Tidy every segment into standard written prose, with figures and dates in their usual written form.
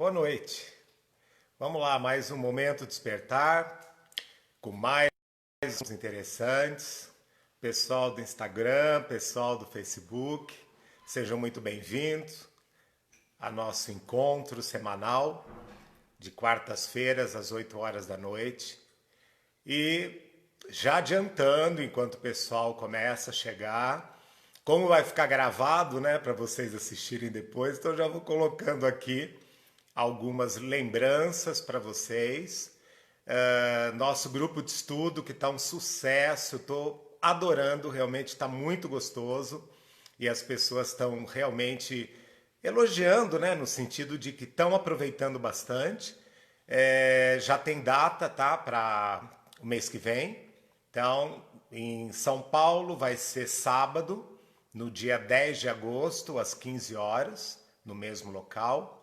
Boa noite. Vamos lá, mais um momento despertar com mais interessantes. Pessoal do Instagram, pessoal do Facebook, sejam muito bem-vindos a nosso encontro semanal de quartas-feiras às 8 horas da noite. E já adiantando, enquanto o pessoal começa a chegar, como vai ficar gravado, né, para vocês assistirem depois, então já vou colocando aqui algumas lembranças para vocês. Nosso grupo de estudo que está um sucesso, estou adorando, realmente está muito gostoso e as pessoas estão realmente elogiando, né, no sentido de que estão aproveitando bastante. Já tem data, tá, para o mês que vem. Então, em São Paulo vai ser sábado, no dia 10 de agosto, às 15 horas, no mesmo local.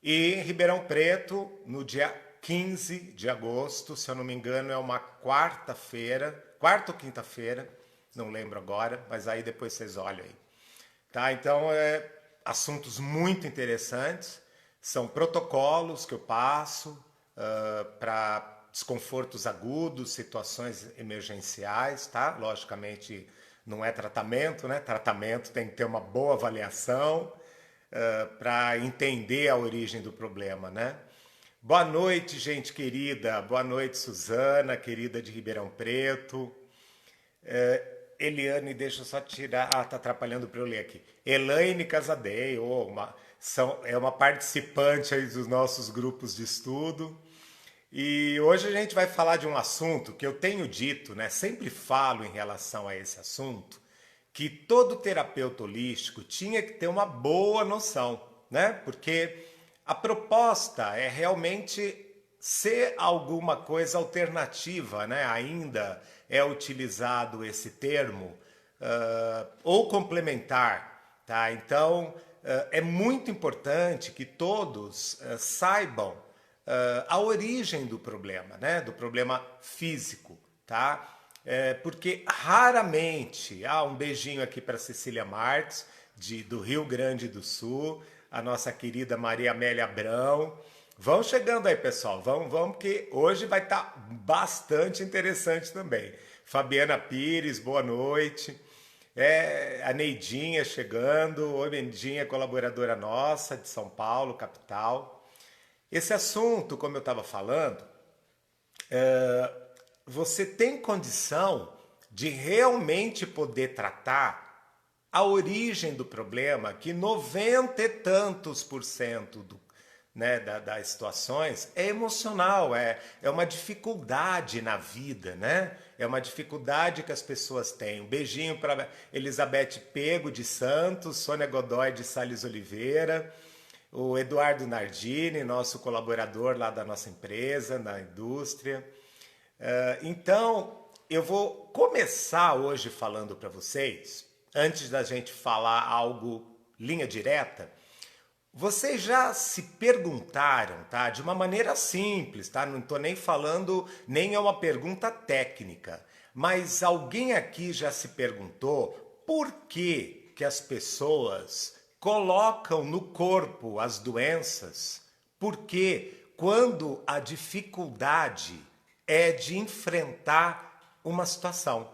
E em Ribeirão Preto, no dia 15 de agosto, se eu não me engano, é uma quarta-feira, quarta ou quinta-feira, não lembro agora, mas aí depois vocês olham aí. Tá? Então, assuntos muito interessantes, são protocolos que eu passo para desconfortos agudos, situações emergenciais, tá? Logicamente, não é tratamento, né? Tratamento tem que ter uma boa avaliação, para entender a origem do problema, né? Boa noite, gente querida. Boa noite, Suzana, querida de Ribeirão Preto. Eliane, deixa eu só tirar. Ah, tá atrapalhando para eu ler aqui. Elaine Casadei, é uma participante aí dos nossos grupos de estudo. E hoje a gente vai falar de um assunto que eu tenho dito, né? Sempre falo em relação a esse assunto, que todo terapeuta holístico tinha que ter uma boa noção, né? Porque a proposta é realmente ser alguma coisa alternativa, né? Ainda é utilizado esse termo, ou complementar, tá? Então, é muito importante que todos saibam a origem do problema, né? Do problema físico, tá? Porque raramente, um beijinho aqui para Cecília Marques, do Rio Grande do Sul, a nossa querida Maria Amélia Abrão. Vão chegando aí, pessoal, vamos, que hoje vai estar bastante interessante também. Fabiana Pires, boa noite. A Neidinha chegando. Oi, Neidinha, colaboradora nossa de São Paulo, capital. Esse assunto, como eu estava falando, você tem condição de realmente poder tratar a origem do problema, que 90 e tantos por cento das situações é emocional, é uma dificuldade na vida, né? É uma dificuldade que as pessoas têm. Um beijinho para Elizabeth Pego de Santos, Sônia Godoy de Salles Oliveira, o Eduardo Nardini, nosso colaborador lá da nossa empresa, na indústria. Então, eu vou começar hoje falando para vocês, antes da gente falar algo linha direta, vocês já se perguntaram, tá? De uma maneira simples, tá? Não estou nem falando, nem é uma pergunta técnica, mas alguém aqui já se perguntou por que as pessoas colocam no corpo as doenças? Porque quando a dificuldade é de enfrentar uma situação,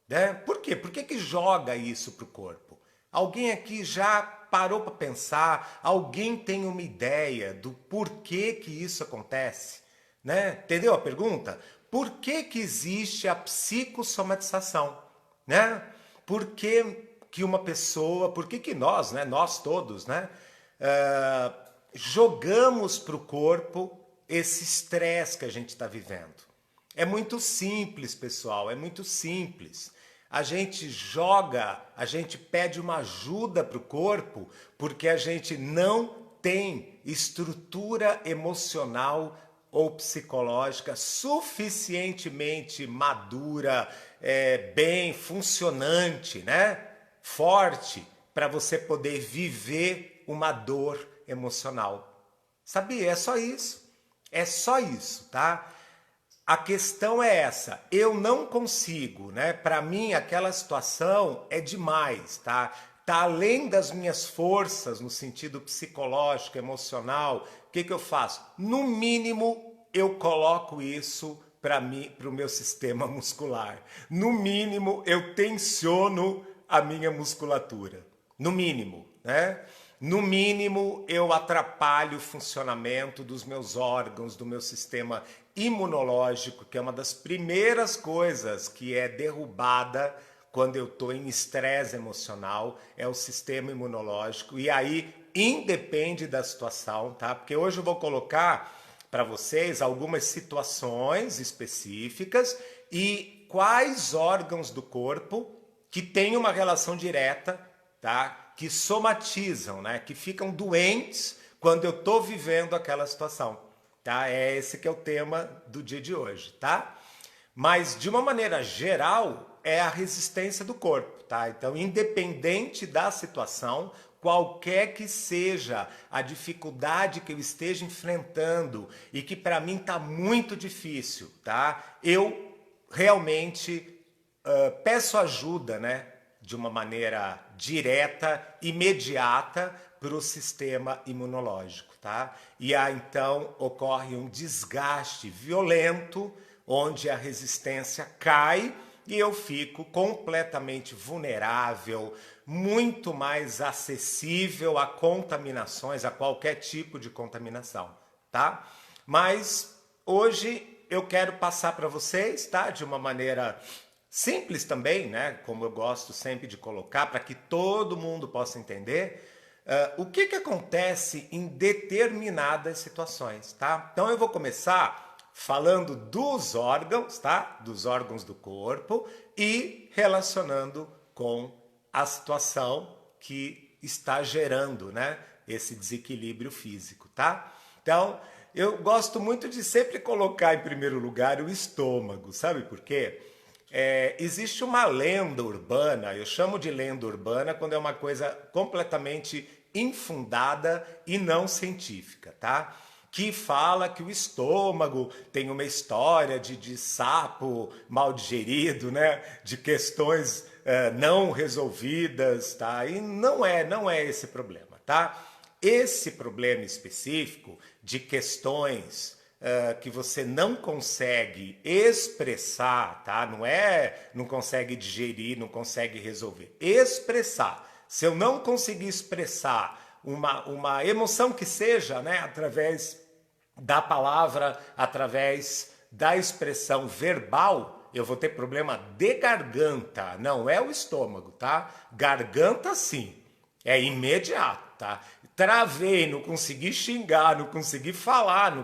né? Por quê? Por que joga isso para o corpo? Alguém aqui já parou para pensar? Alguém tem uma ideia do porquê que isso acontece? Né? Entendeu a pergunta? Por que existe a psicossomatização? Né? Por que uma pessoa, por que nós, né? Nós todos, né? Jogamos para o corpo esse estresse que a gente está vivendo? É muito simples, pessoal, é muito simples. A gente joga, a gente pede uma ajuda para o corpo porque a gente não tem estrutura emocional ou psicológica suficientemente madura, bem funcionante, né? Forte, para você poder viver uma dor emocional. Sabia? É só isso. É só isso, tá? A questão é essa, eu não consigo, né? Para mim aquela situação é demais, tá? tá além das minhas forças no sentido psicológico, emocional, o que eu faço? No mínimo, eu coloco isso para mim, para o meu sistema muscular. No mínimo, eu tensiono a minha musculatura. No mínimo, né? No mínimo, eu atrapalho o funcionamento dos meus órgãos, do meu sistema imunológico, que é uma das primeiras coisas que é derrubada quando eu estou em estresse emocional, é o sistema imunológico. E aí, independe da situação, tá? Porque hoje eu vou colocar para vocês algumas situações específicas e quais órgãos do corpo que têm uma relação direta, tá? Que somatizam, né? Que ficam doentes quando eu estou vivendo aquela situação, tá? É esse que é o tema do dia de hoje, tá? Mas de uma maneira geral é a resistência do corpo, tá? Então, independente da situação, qualquer que seja a dificuldade que eu esteja enfrentando e que para mim está muito difícil, tá? Eu realmente peço ajuda, né? De uma maneira direta, imediata para o sistema imunológico, tá? E aí então ocorre um desgaste violento, onde a resistência cai e eu fico completamente vulnerável, muito mais acessível a contaminações, a qualquer tipo de contaminação, tá? Mas hoje eu quero passar para vocês, tá? De uma maneira simples também, né? Como eu gosto sempre de colocar, para que todo mundo possa entender o que acontece em determinadas situações, tá? Então eu vou começar falando dos órgãos, tá? Dos órgãos do corpo e relacionando com a situação que está gerando, né? Esse desequilíbrio físico, tá? Então, eu gosto muito de sempre colocar em primeiro lugar o estômago, sabe por quê? Existe uma lenda urbana, eu chamo de lenda urbana quando é uma coisa completamente infundada e não científica, tá? Que fala que o estômago tem uma história de sapo mal digerido, né? De questões não resolvidas, tá? E não é esse problema, tá? Esse problema específico de questões que você não consegue expressar, tá? Não consegue digerir, não consegue resolver. Expressar. Se eu não conseguir expressar uma emoção que seja, né? Através da palavra, através da expressão verbal, eu vou ter problema de garganta. Não é o estômago, tá? Garganta sim. É imediato, tá? Travei, não consegui xingar, não consegui falar,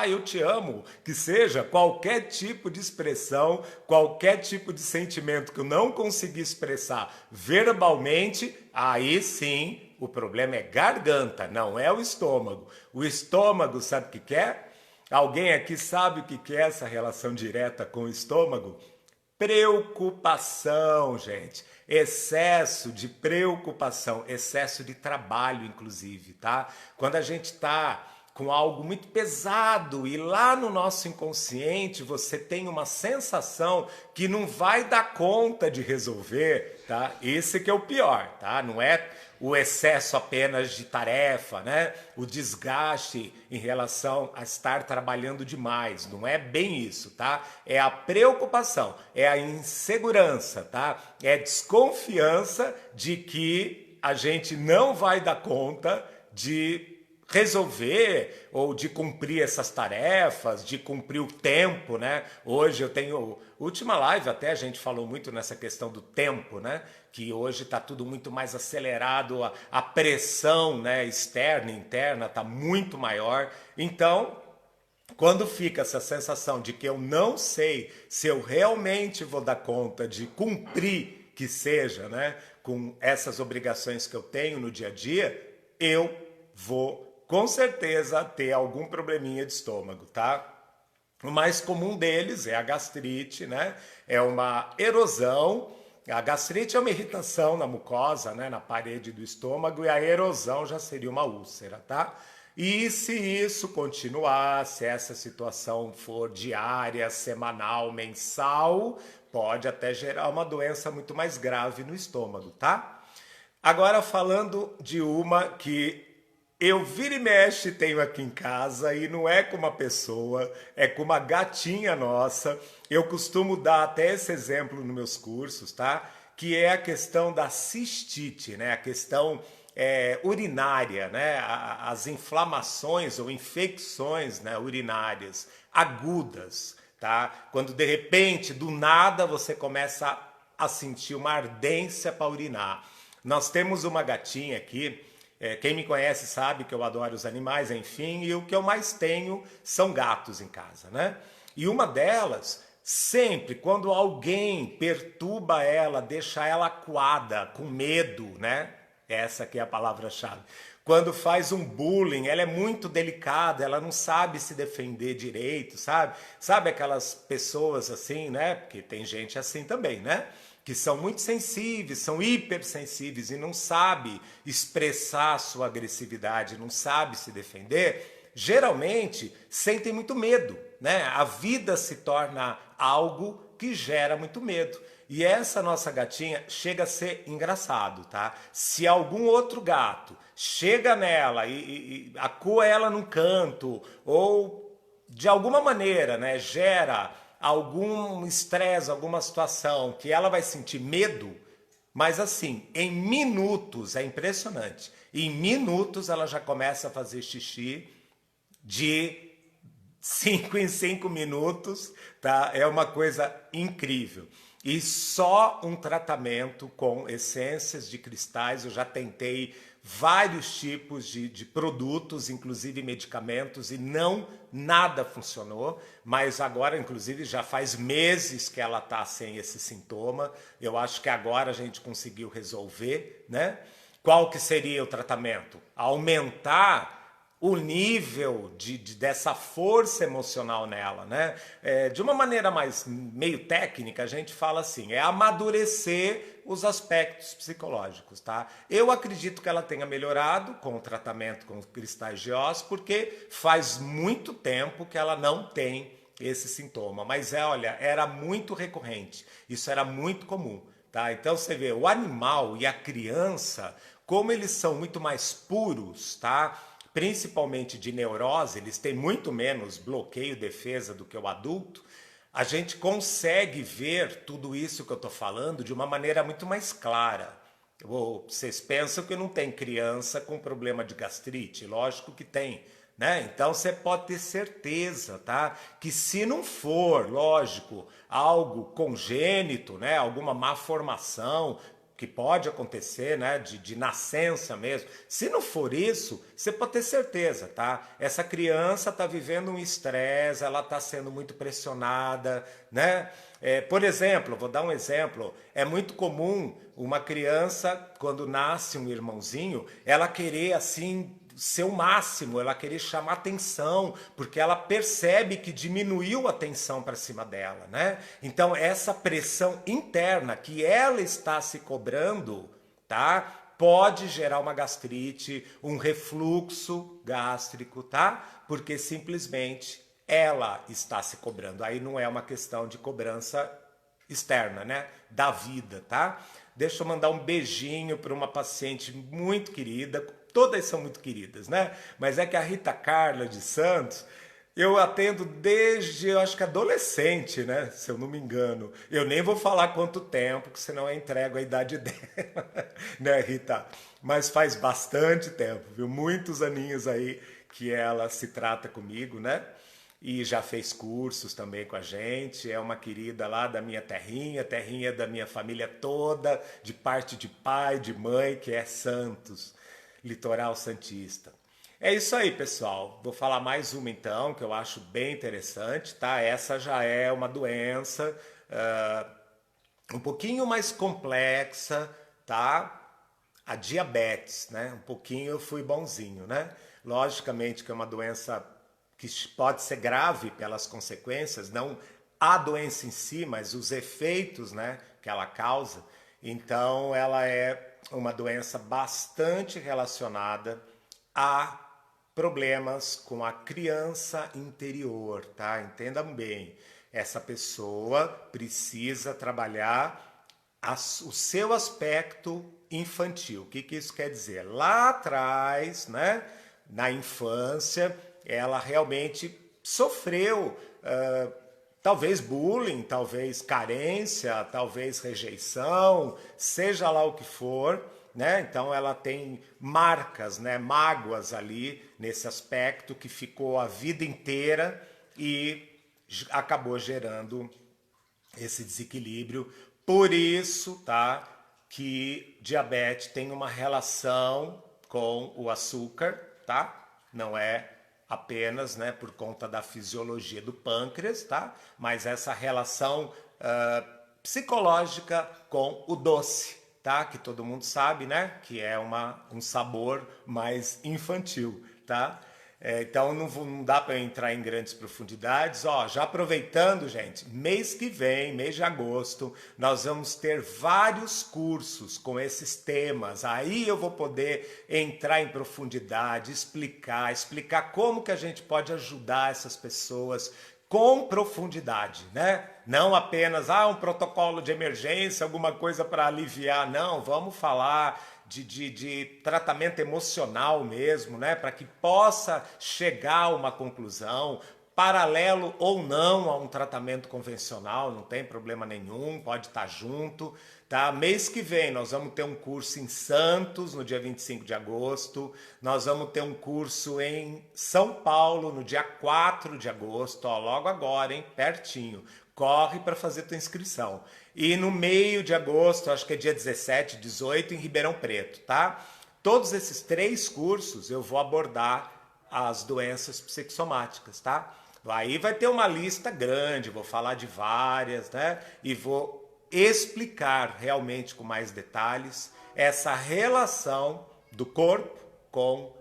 eu te amo, que seja qualquer tipo de expressão, qualquer tipo de sentimento que eu não consegui expressar verbalmente, aí sim o problema é garganta, não é o estômago. O estômago, sabe o que quer? Alguém aqui sabe o que é essa relação direta com o estômago? Preocupação, gente. Excesso de preocupação, excesso de trabalho, inclusive, tá? Quando a gente tá com algo muito pesado e lá no nosso inconsciente você tem uma sensação que não vai dar conta de resolver, tá? Esse que é o pior, tá? Não é o excesso apenas de tarefa, né? O desgaste em relação a estar trabalhando demais. Não é bem isso, tá? É a preocupação, é a insegurança, tá? É a desconfiança de que a gente não vai dar conta de resolver ou de cumprir essas tarefas, de cumprir o tempo, né? Hoje eu tenho última live até a gente falou muito nessa questão do tempo, né? Que hoje está tudo muito mais acelerado, a pressão, né, externa e interna está muito maior. Então, quando fica essa sensação de que eu não sei se eu realmente vou dar conta de cumprir, que seja, né, com essas obrigações que eu tenho no dia a dia, eu vou com certeza ter algum probleminha de estômago, tá? O mais comum deles é a gastrite, né? É uma erosão. A gastrite é uma irritação na mucosa, né? Na parede do estômago, e a erosão já seria uma úlcera, tá? E se isso continuar, se essa situação for diária, semanal, mensal, pode até gerar uma doença muito mais grave no estômago, tá? Agora falando de uma que eu vira e mexe tenho aqui em casa e não é com uma pessoa, é com uma gatinha nossa. Eu costumo dar até esse exemplo nos meus cursos, tá? Que é a questão da cistite, né? A questão urinária, né? As inflamações ou infecções, né, urinárias agudas, tá? Quando de repente, do nada, você começa a sentir uma ardência para urinar. Nós temos uma gatinha aqui. Quem me conhece sabe que eu adoro os animais, enfim, e o que eu mais tenho são gatos em casa, né? E uma delas, sempre quando alguém perturba ela, deixa ela acuada, com medo, né? Essa aqui é a palavra-chave. Quando faz um bullying, ela é muito delicada, ela não sabe se defender direito, sabe? Sabe aquelas pessoas assim, né? Porque tem gente assim também, né? Que são muito sensíveis, são hipersensíveis e não sabe expressar sua agressividade, não sabe se defender, geralmente sentem muito medo, né? A vida se torna algo que gera muito medo. E essa nossa gatinha chega a ser engraçado, tá? Se algum outro gato chega nela e acua ela num canto ou de alguma maneira, né, gera algum estresse, alguma situação que ela vai sentir medo, mas assim, em minutos, é impressionante. Em minutos ela já começa a fazer xixi de 5 em 5 minutos, tá? É uma coisa incrível. E só um tratamento com essências de cristais, eu já tentei vários tipos de produtos, inclusive medicamentos, e não nada funcionou, mas agora, inclusive, já faz meses que ela está sem esse sintoma. Eu acho que agora a gente conseguiu resolver, né? Qual que seria o tratamento? Aumentar o nível dessa força emocional nela, né? De uma maneira mais meio técnica, a gente fala assim, é amadurecer os aspectos psicológicos, tá? Eu acredito que ela tenha melhorado com o tratamento com cristais de Oz, porque faz muito tempo que ela não tem esse sintoma, mas olha, era muito recorrente, isso era muito comum, tá? Então você vê, o animal e a criança, como eles são muito mais puros, tá? Principalmente de neurose, eles têm muito menos bloqueio defesa do que o adulto, a gente consegue ver tudo isso que eu estou falando de uma maneira muito mais clara. Vocês pensam que não tem criança com problema de gastrite? Lógico que tem, né? Então você pode ter certeza, tá? Que se não for, lógico, algo congênito, né? Alguma má formação, que pode acontecer, né, de nascença mesmo. Se não for isso, você pode ter certeza, tá? Essa criança está vivendo um estresse, ela está sendo muito pressionada, né? Por exemplo, vou dar um exemplo, é muito comum uma criança, quando nasce um irmãozinho, ela querer assim ser o máximo, ela querer chamar atenção, porque ela percebe que diminuiu a atenção para cima dela, né? Então essa pressão interna que ela está se cobrando, tá? Pode gerar uma gastrite, um refluxo gástrico, tá? Porque simplesmente ela está se cobrando. Aí não é uma questão de cobrança externa, né? Da vida, tá? Deixa eu mandar um beijinho para uma paciente muito querida. Todas são muito queridas, né? Mas é que a Rita Carla de Santos, eu atendo desde, eu acho que adolescente, né? Se eu não me engano. Eu nem vou falar quanto tempo, porque senão eu entrego a idade dela, né, Rita? Mas faz bastante tempo, viu? Muitos aninhos aí que ela se trata comigo, né? E já fez cursos também com a gente, é uma querida lá da minha terrinha, terrinha da minha família toda, de parte de pai, de mãe, que é Santos, litoral santista. É isso aí, pessoal. Vou falar mais uma então, que eu acho bem interessante, tá? Essa já é uma doença um pouquinho mais complexa, tá? A diabetes, né? Um pouquinho eu fui bonzinho, né? Logicamente que é uma doença que pode ser grave pelas consequências, não a doença em si, mas os efeitos, né, que ela causa. Então, ela é uma doença bastante relacionada a problemas com a criança interior, tá? Entendam bem. Essa pessoa precisa trabalhar o seu aspecto infantil. O que que isso quer dizer? Lá atrás, né, na infância, ela realmente sofreu talvez bullying, talvez carência, talvez rejeição, seja lá o que for, né? Então ela tem marcas, né, mágoas ali nesse aspecto que ficou a vida inteira e acabou gerando esse desequilíbrio. Por isso, tá, que diabetes tem uma relação com o açúcar, tá? Não é apenas, né, por conta da fisiologia do pâncreas, tá? Mas essa relação psicológica com o doce, tá? Que todo mundo sabe, né? Que é um sabor mais infantil, tá? Então não dá para entrar em grandes profundidades. Ó, já aproveitando, gente, mês que vem, mês de agosto, nós vamos ter vários cursos com esses temas. Aí eu vou poder entrar em profundidade, explicar como que a gente pode ajudar essas pessoas com profundidade, né? Não apenas um protocolo de emergência, alguma coisa para aliviar, não, vamos falar de tratamento emocional mesmo, né? Para que possa chegar a uma conclusão, paralelo ou não a um tratamento convencional, não tem problema nenhum, pode estar junto, tá? Mês que vem nós vamos ter um curso em Santos, no dia 25 de agosto, nós vamos ter um curso em São Paulo, no dia 4 de agosto, ó, logo agora, hein? Pertinho. Corre para fazer tua inscrição. E no meio de agosto, acho que é dia 17, 18, em Ribeirão Preto, tá? Todos esses 3 cursos eu vou abordar as doenças psicossomáticas, tá? Aí vai ter uma lista grande, vou falar de várias, né? E vou explicar realmente com mais detalhes essa relação do corpo com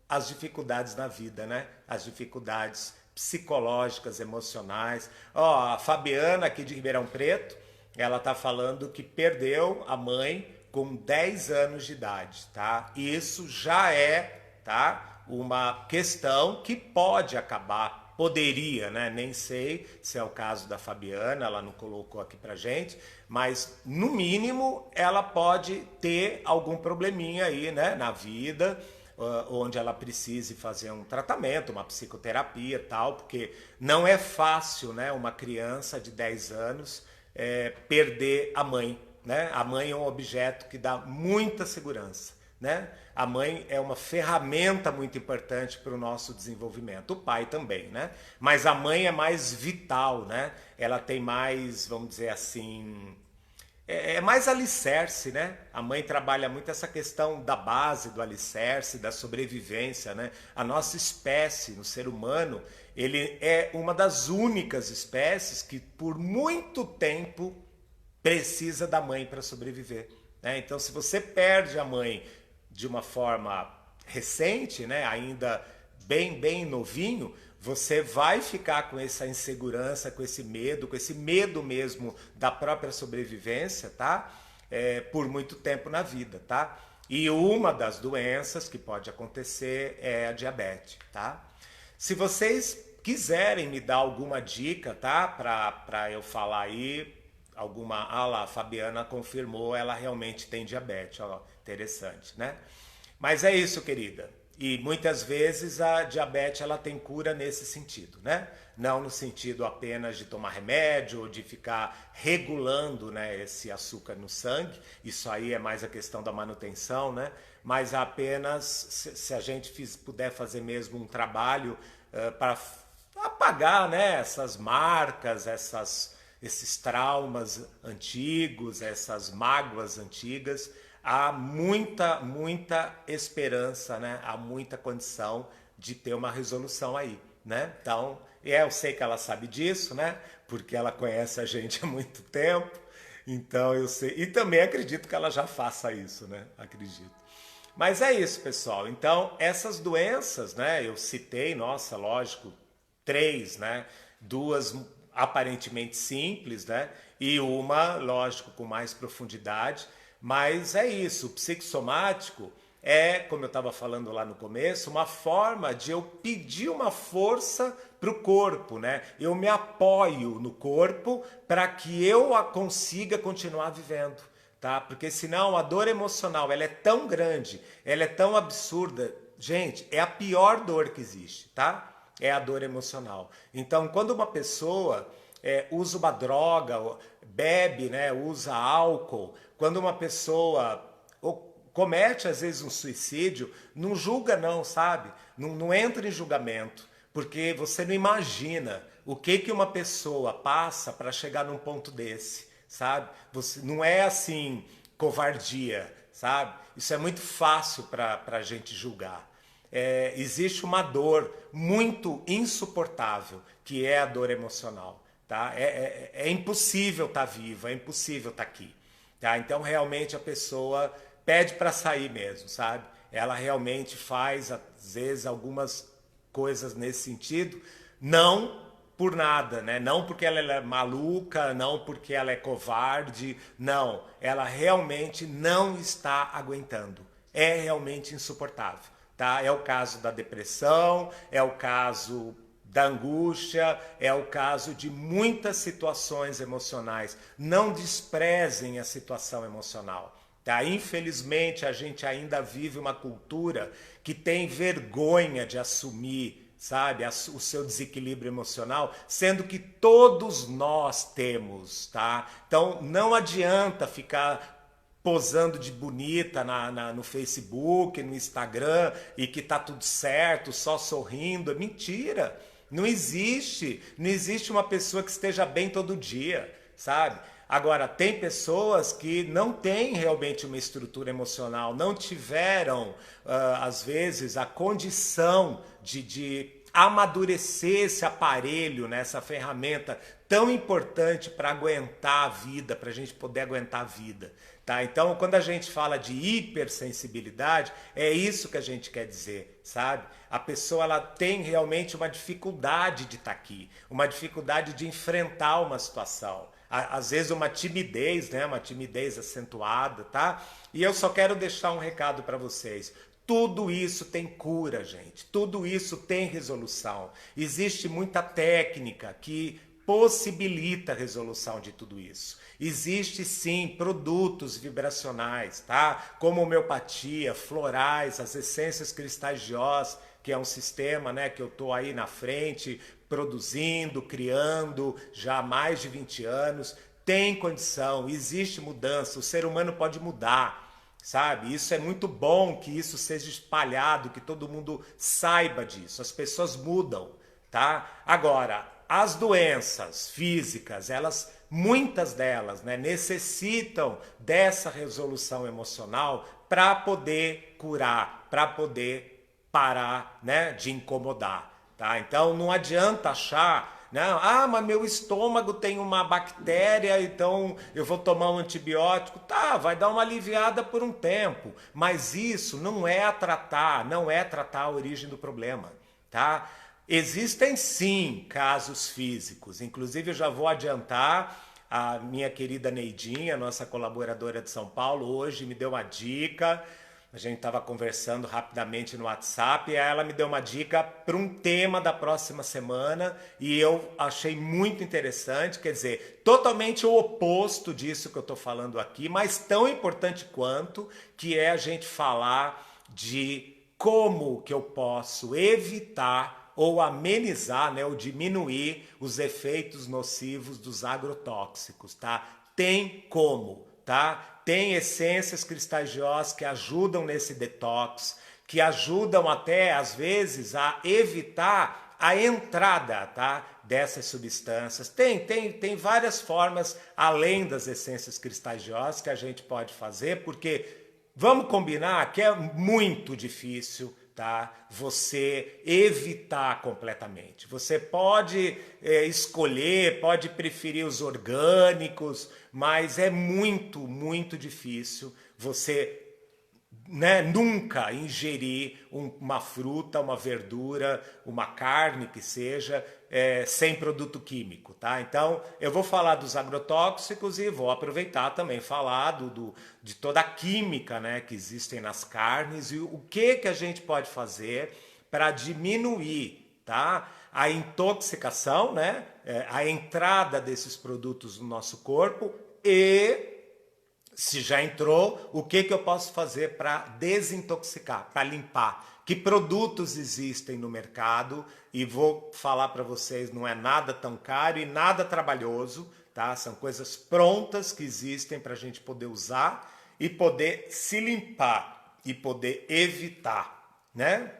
as dificuldades na vida, né? As dificuldades psicológicas, emocionais. Ó, a Fabiana aqui de Ribeirão Preto, ela tá falando que perdeu a mãe com 10 anos de idade, tá? Isso já é, tá, uma questão que pode acabar, poderia, né? Nem sei se é o caso da Fabiana, ela não colocou aqui pra gente, mas no mínimo ela pode ter algum probleminha aí, né, na vida, onde ela precise fazer um tratamento, uma psicoterapia e tal, porque não é fácil, né, uma criança de 10 anos perder a mãe, né? A mãe é um objeto que dá muita segurança, né? A mãe é uma ferramenta muito importante para o nosso desenvolvimento, o pai também, né? Mas a mãe é mais vital, né? Ela tem mais, vamos dizer assim, é mais alicerce, né? A mãe trabalha muito essa questão da base, do alicerce, da sobrevivência, né? A nossa espécie, no ser humano, ele é uma das únicas espécies que por muito tempo precisa da mãe para sobreviver, né? Então, se você perde a mãe de uma forma recente, né? Ainda bem novinho, você vai ficar com essa insegurança, com esse medo mesmo da própria sobrevivência, tá? Por muito tempo na vida, tá? E uma das doenças que pode acontecer é a diabetes, tá? Se vocês quiserem me dar alguma dica, tá? Para eu falar aí, lá, a Fabiana confirmou, ela realmente tem diabetes, ó, interessante, né? Mas é isso, querida. E muitas vezes a diabetes ela tem cura nesse sentido, né? Não no sentido apenas de tomar remédio ou de ficar regulando, né, esse açúcar no sangue. Isso aí é mais a questão da manutenção, né? Mas apenas se a gente puder fazer mesmo um trabalho para apagar, né, essas marcas, esses traumas antigos, essas mágoas antigas, há muita esperança, né? Há muita condição de ter uma resolução aí, né? Então, eu sei que ela sabe disso, né? Porque ela conhece a gente há muito tempo. Então, eu sei. E também acredito que ela já faça isso, né? Acredito. Mas é isso, pessoal. Então, essas doenças, né? Eu citei, nossa, lógico, 3, né? 2 aparentemente simples, né? E uma, lógico, com mais profundidade. Mas é isso, o psicossomático é, como eu estava falando lá no começo, uma forma de eu pedir uma força para o corpo, né? Eu me apoio no corpo para que eu consiga continuar vivendo, tá? Porque senão a dor emocional, ela é tão grande, ela é tão absurda. Gente, é a pior dor que existe, tá? É a dor emocional. Então, quando uma pessoa usa uma droga, bebe, né, usa álcool, quando uma pessoa comete às vezes um suicídio, não julga não, sabe? Não entra em julgamento, porque você não imagina o que uma pessoa passa para chegar num ponto desse, sabe? Você, não é assim covardia, sabe? Isso é muito fácil para a gente julgar. Existe uma dor muito insuportável, que é a dor emocional. Tá? É impossível estar viva, é impossível estar aqui. Tá? Então, realmente, a pessoa pede para sair mesmo, sabe? Ela realmente faz, às vezes, algumas coisas nesse sentido, não por nada, né? Não porque ela é maluca, não porque ela é covarde, não. Ela realmente não está aguentando. É realmente insuportável, tá? É o caso da depressão, é o caso da angústia, é o caso de muitas situações emocionais. Não desprezem a situação emocional. Tá? Infelizmente, a gente ainda vive uma cultura que tem vergonha de assumir, sabe, o seu desequilíbrio emocional, sendo que todos nós temos, tá? Então, não adianta ficar posando de bonita no Facebook, no Instagram, e que tá tudo certo, só sorrindo. É mentira. Não existe uma pessoa que esteja bem todo dia, sabe? Agora, tem pessoas que não têm realmente uma estrutura emocional, não tiveram, às vezes, a condição de amadurecer esse aparelho, né, essa ferramenta tão importante para aguentar a vida, para a gente poder aguentar a vida. Tá? Então, quando a gente fala de hipersensibilidade, é isso que a gente quer dizer, sabe? A pessoa ela tem realmente uma dificuldade de estar aqui, uma dificuldade de enfrentar uma situação. Às vezes uma timidez, né? Uma timidez acentuada, tá? E eu só quero deixar um recado para vocês. Tudo isso tem cura, gente. Tudo isso tem resolução. Existe muita técnica que possibilita a resolução de tudo isso. Existe sim produtos vibracionais, tá? Como homeopatia, florais, as essências cristais de Oz, que é um sistema, né, que eu tô aí na frente produzindo, criando já há mais de 20 anos. Tem condição, existe mudança, o ser humano pode mudar. Sabe? Isso é muito bom que isso seja espalhado, que todo mundo saiba disso. As pessoas mudam, tá? Agora, as doenças físicas, elas, muitas delas, né, necessitam dessa resolução emocional para poder curar, para poder parar, né, de incomodar, tá? Então não adianta achar não, mas meu estômago tem uma bactéria, então eu vou tomar um antibiótico. Tá, vai dar uma aliviada por um tempo, mas isso não é tratar, não é tratar a origem do problema, tá? Existem sim casos físicos, inclusive eu já vou adiantar, a minha querida Neidinha, nossa colaboradora de São Paulo, hoje me deu uma dica. A gente estava conversando rapidamente no WhatsApp e ela me deu uma dica para um tema da próxima semana e eu achei muito interessante, quer dizer, totalmente o oposto disso que eu estou falando aqui, mas tão importante quanto, que é a gente falar de como que eu posso evitar ou amenizar, né, ou diminuir os efeitos nocivos dos agrotóxicos, tá? Tem como, tá? Tem essências cristais de Oz que ajudam nesse detox, que ajudam até, às vezes, a evitar a entrada, tá, dessas substâncias. Tem várias formas, além das essências cristais de Oz, que a gente pode fazer, porque vamos combinar que é muito difícil, tá, você evitar completamente. Você pode escolher, pode preferir os orgânicos, mas é muito, muito difícil você, né, nunca ingerir uma fruta, uma verdura, uma carne que seja, sem produto químico, tá? Então, eu vou falar dos agrotóxicos e vou aproveitar também falar de toda a química, né, que existem nas carnes e o que a gente pode fazer para diminuir, tá? A intoxicação, né? A entrada desses produtos no nosso corpo e se já entrou, o que eu posso fazer para desintoxicar, para limpar? Que produtos existem no mercado? E vou falar para vocês, não é nada tão caro e nada trabalhoso, tá? São coisas prontas que existem para a gente poder usar e poder se limpar e poder evitar, né?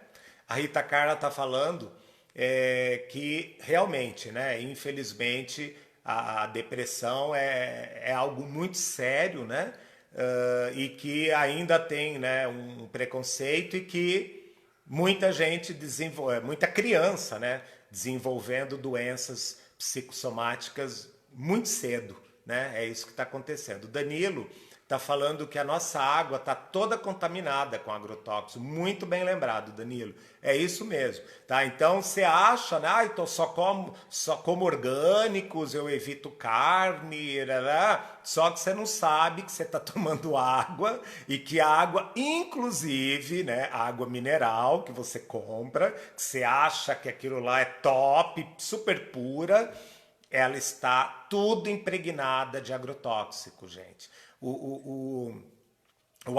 A Rita Carla está falando que realmente, né? Infelizmente, a depressão é algo muito sério, né? E que ainda tem, né, um preconceito e que muita gente desenvolve, muita criança, né, desenvolvendo doenças psicossomáticas muito cedo, né? É isso que está acontecendo. O Danilo está falando que a nossa água está toda contaminada com agrotóxico. Muito bem lembrado, Danilo. É isso mesmo, tá? Então você acha, né? Ah, então só como orgânicos, eu evito carne, só que você não sabe que você está tomando água e que a água, inclusive, né, a água mineral que você compra, que você acha que aquilo lá é top, super pura, ela está tudo impregnada de agrotóxico, gente. O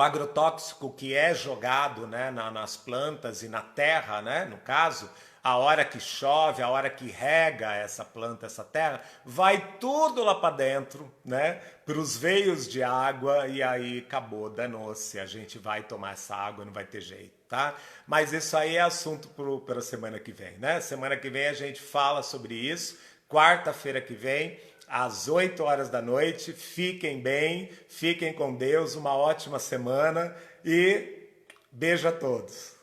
agrotóxico que é jogado, né, nas plantas e na terra, né, no caso, a hora que chove, a hora que rega essa planta, essa terra, vai tudo lá para dentro, né, para os veios de água e aí acabou, danou-se. A gente vai tomar essa água, não vai ter jeito, tá? Mas isso aí é assunto para a semana que vem, né? Semana que vem a gente fala sobre isso. Quarta-feira que vem, às 8 horas da noite. Fiquem bem, fiquem com Deus, uma ótima semana e beijo a todos.